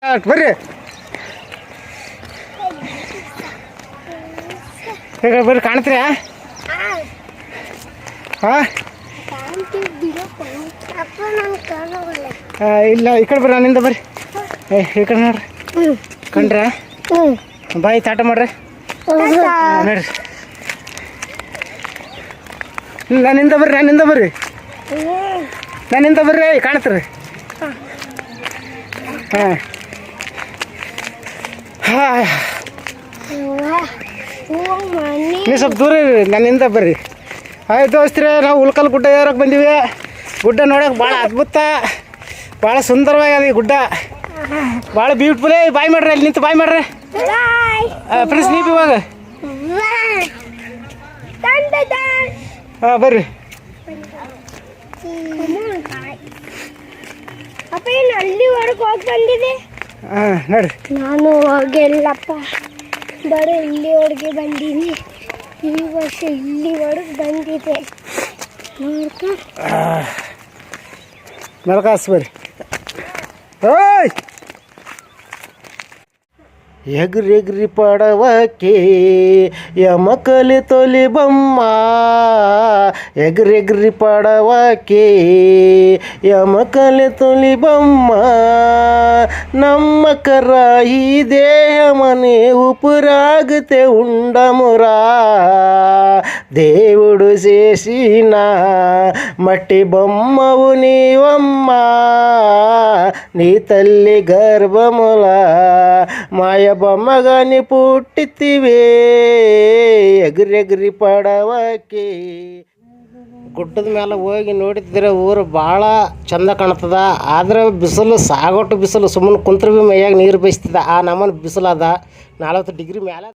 ಬರ್ರಿ ಬರ್ರಿ ಕಾಣ್ತೀರಾ? ಹಾಂ ಇಲ್ಲ ಈ ಕಡೆ ಬರ್ರಿ, ನನ್ನಿಂದ ಬರ್ರಿ. ಈ ಕಡೆ ನೋಡ್ರಿ ಕಂಡ್ರ ಬಾಯಿ ತಾಟ ಮಾಡ್ರಿ ನೋಡ್ರಿ. ನನ್ನಿಂದ ಬರ್ರಿ ನನ್ನಿಂದ ಬರ್ರಿ ಕಾಣ್ತೀರಿ. ಹಾಂ ಹಾಂ ನೀವು ಸ್ವಲ್ಪ ದೂರ ಇರಿ, ನನ್ನಿಂದ ಬರ್ರಿ. ಆಯ್ತು ದೋಸ್ತ್ರೆ, ನಾವು ಉಳ್ಕಲ್ ಗುಡ್ಡ ಏರಕ್ಕೆ ಬಂದೀವಿ. ಗುಡ್ಡ ನೋಡೋಕೆ ಭಾಳ ಅದ್ಭುತ, ಭಾಳ ಸುಂದರವಾಗಿದೆ ಈ ಗುಡ್ಡ, ಭಾಳ ಬ್ಯೂಟಿಫುಲ್. ಬಾಯ್ ಮಾಡ್ರಿ, ಅಲ್ಲಿ ನಿಂತು ಬಾಯ್ ಮಾಡ್ರಿ ಫ್ರೆಂಡ್ಸ್. ನೀವು ಇವಾಗ ಹಾಂ ಬರ್ರಿ. ಅಲ್ಲಿವರೆಗೆ ಹೋಗಿ ಬಂದಿದೆ. ಹಾಂ ನೋಡ್ರಿ, ನಾನು ಹೋಗಿಲ್ಲಪ್ಪ, ಬರೀ ಇಲ್ಲಿವರೆಗೆ ಬಂದೀನಿ. ಈ ವರ್ಷ ಇಲ್ಲಿವರೆಗೆ ಬಂದಿದೆ. ಮೆಲ್ಕಾಸ್ ಬರ್ರಿ. ಓಯ್ ಎಗ್ರಿ ಪಡವಕ್ಕೆ ಯಮಕಲಿ ತೊಲಿ ಬಮ್ಮ, ಎಗ್ರಿ ಪಡವಕ್ಕೆ ಯಮಕಲಿ ತೊಲಿ ಬಮ್ಮ, ನಮ್ಮ ಕರ ಈ ದೇಹ ಮನೆ ಉಪುರಾಗತೆ ఉండమురా, దేవుడు చేసిన మట్టి బొమ్మవు నీవమ్మ, నీ తల్లి గర్భముల మాయ బొమ్మగాని పుట్టితివే, ಎಗ್ರಿ ಪಡವಕ್ಕೆ. ಗುಡ್ಡದ ಮೇಲೆ ಹೋಗಿ ನೋಡಿದ್ರೆ ಊರು ಭಾಳ ಚಂದ ಕಾಣ್ತದ. ಆದ್ರೆ ಬಿಸಿಲು ಸಾಗೊಟ್ಟು ಬಿಸಿಲು, ಸುಮ್ಮನೆ ಕುಂತ್ರ ಭೀ ಮೈಯಾಗ ನೀರು ಬೀಸ್ತದ. ಆ ನಮ್ಮನೆ ಬಿಸಿಲು ಅದ, 40 ಡಿಗ್ರಿ ಮೇಲೆ.